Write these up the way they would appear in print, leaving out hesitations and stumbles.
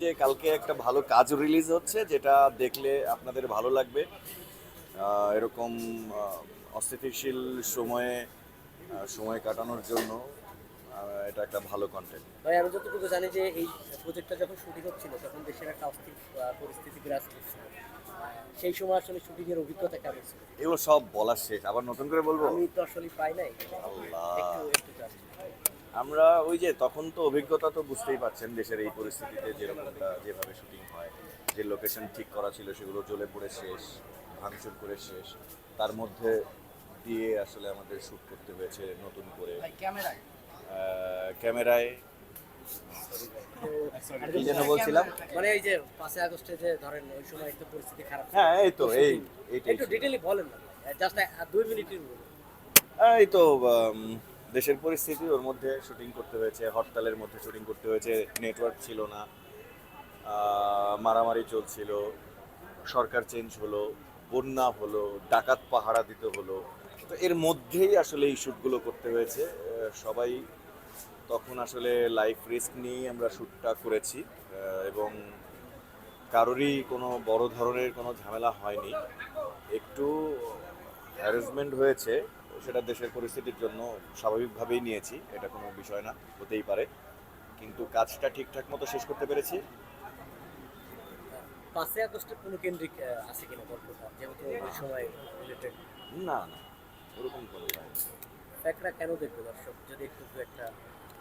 যে কালকে একটা ভালো কাজ রিলিজ হচ্ছে যেটা দেখলে আপনাদের ভালো লাগবে। এরকম অস্থিতিশীল সময়ে সময় কাটানোর জন্য এটা একটা ভালো কন্টেন্ট। ভাই আমি যতটুকু জানি যে এই প্রজেক্টটা যখন শুটিং হচ্ছিল তখন দেশের একটা অস্থির পরিস্থিতি বিরাজ করছিল। সেই সময় আসলে শুটিং এর অভিজ্ঞতা কেমন ছিল? এগুলো সব বলার শেষ, আবার নতুন করে বলবো? আমি তো আসলে পাই নাই। একটু আল্লাহ, একটু জাস্ট। আমরা ওই যে তখন তো অভিজ্ঞতা তো বুঝতেই পারছেন, দেশের এই পরিস্থিতিতে যেরকমটা যেভাবে শুটিং হয়, যে লোকেশন ঠিক করা ছিল সেগুলো জ্বলে পড়ে শেষ, ভাঙচুর করে শেষ, তার মধ্যে দিয়ে আসলে আমাদের শ্যুট করতে হয়েছে নতুন করে ক্যামেরায়। আর কি যেন বলছিলাম? মানে এই যে 5 আগস্টে যে ধরেন ওই সময় একটু পরিস্থিতি খারাপ ছিল। হ্যাঁ, এই তো এই শুটিং এইটাই একটু ছিল। ডিটেইলি বলেন না। জাস্ট 2 মিনিটের বলুন। এই তো দেশের পরিস্থিতি, ওর মধ্যে শুটিং করতে হয়েছে, হরতালের মধ্যে শুটিং করতে হয়েছে, নেটওয়ার্ক ছিল না, মারামারি চলছিল, সরকার চেঞ্জ হলো, বন্যা হলো, ডাকাত পাহারা দিতে হলো। তো এর মধ্যেই আসলে এই শ্যুটগুলো করতে হয়েছে। সবাই তখন আসলে লাইফ রিস্ক নিয়েই আমরা শ্যুটটা করেছি, এবং কারোরই কোনো বড় ধরনের কোনো ঝামেলা হয়নি। একটু হ্যারাসমেন্ট হয়েছে, সেটা দেশের পরিস্থিতির জন্য স্বাভাবিকভাবেই নিয়েছি, এটা কোনো বিষয় না, হতেই পারে, কিন্তু কাজটা ঠিকঠাক মতো শেষ করতে পেরেছি। 5 আগস্টের কোনো কেন্দ্রিক আছে কিনা গল্পটা যেহেতু ওই সময় রিলেটেড। না না, ওরকম কোনো হয়। ফ্যাক্টরা কেন দেখবে দর্শক? যদি একটু একটা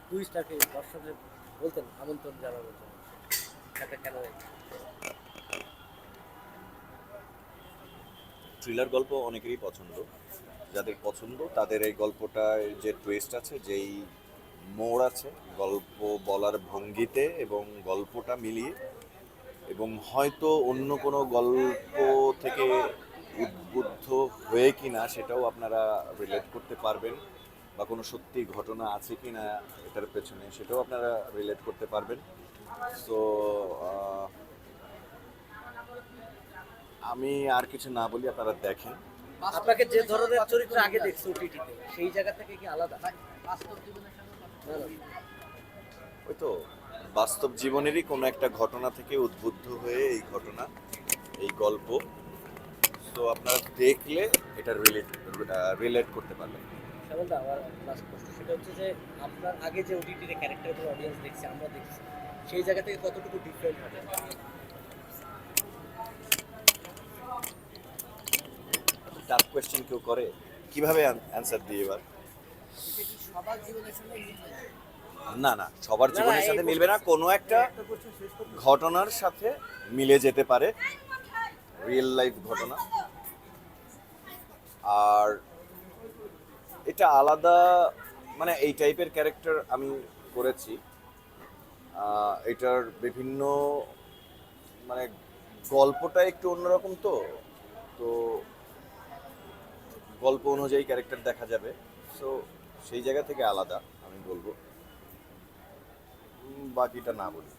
টুইস্ট আর কি দর্শকদের বলতেন, আমন্ত্রণ জানানোর জন্য ফ্যাক্টরা কেন দেখবে? থ্রিলার গল্প অনেকেরই পছন্দ, যাদের পছন্দ তাদের এই গল্পটায় যে টুইস্ট আছে, যেই মোড় আছে গল্প বলার ভঙ্গিতে এবং গল্পটা মিলিয়ে, এবং হয়তো অন্য কোনো গল্প থেকে উদ্বুদ্ধ হয়ে কিনা সেটাও আপনারা রিলেট করতে পারবেন, বা কোনো সত্যি ঘটনা আছে কিনা এটার পেছনে সেটাও আপনারা রিলেট করতে পারবেন। সো আমি আর কিছু না বলি, আপনারা দেখেন। আপনাকে যে ধরনের চরিত্র আগে দেখছি ওটিটিতে সেই জায়গা থেকে কি আলাদা? বাস্তব জীবনের সঙ্গে না, না। ওই তো বাস্তব জীবনেরই কোনো একটা ঘটনা থেকে উদ্বুদ্ধ হয়ে এই ঘটনা, এই গল্প। তো আপনারা দেখলে এটা রিলেট করতে পারবেন। শ্যামলদা, আমার লাস্ট প্রশ্ন সেটা হচ্ছে যে আপনার আগে যে ওটিটিতে ক্যারেক্টারগুলো অডিয়েন্স দেখছে আমরা দেখছি সেই জায়গা থেকে কতটুকু ডিফারেন্ট হবে? টাফ কোয়েশ্চেন কেউ করে, কিভাবে অ্যান্সার দিই এবার? এটা কি সবার জীবনের সঙ্গে মিলবে? না না, সবার না, না, জীবনের এই সাথে মিলবে না, কোনো একটা একটা কোশ্চেন শেষ করতে ঘটনার সাথে মিলে যেতে পারে, রিয়েল লাইফ ঘটনা। আর এটা আলাদা, মানে এই টাইপের ক্যারেক্টার আমি করেছি। এটার বিভিন্ন, মানে গল্পটা একটু অন্যরকম, তো তো গল্প অনুযায়ী ক্যারেক্টার দেখা যাবে। সো সেই জায়গা থেকে আলাদা আমি বলবো, বাকিটা না বলি।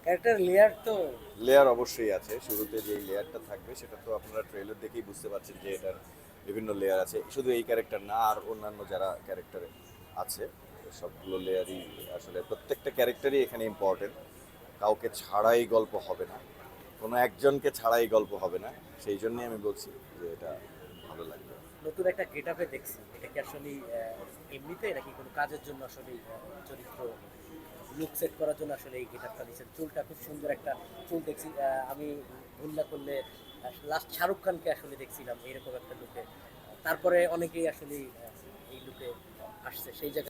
ক্যারেক্টার লেয়ার তো লেয়ার অবশ্যই আছে, শুরুতে যেই লেয়ারটা থাকবে সেটা তো আপনারা ট্রেলার দেখেই বুঝতে পারছেন যে এটার বিভিন্ন লেয়ার আছে, শুধু এই ক্যারেক্টার না, আর অন্যান্য যারা ক্যারেক্টার আছে সবগুলো লেয়ারই, আসলে প্রত্যেকটা ক্যারেক্টারই এখানে ইম্পর্টেন্ট। কাউকে ছাড়াই গল্প হবে না, কোনো একজনকে ছাড়াই গল্প হবে না, সেই জন্যই আমি বলছি যে এটা ভালো লাগবে। নতুন একটা গেটআপে দেখছি, এটা কি আসলে এমনিতে নাকি কোনো কাজের জন্য আসলে চরিত্র লুক সেট করার জন্য আসলে এই গেটআপটা দিয়েছেন? চুলটা খুব সুন্দর একটা চুল দেখছি, আমি ভুল না করলে লাস্ট শাহরুখ খানকে আসলে দেখছিলাম এইরকম একটা লুকে। তারপরে অনেকেই আসলে এই লুকে আসছে সেই জায়গায়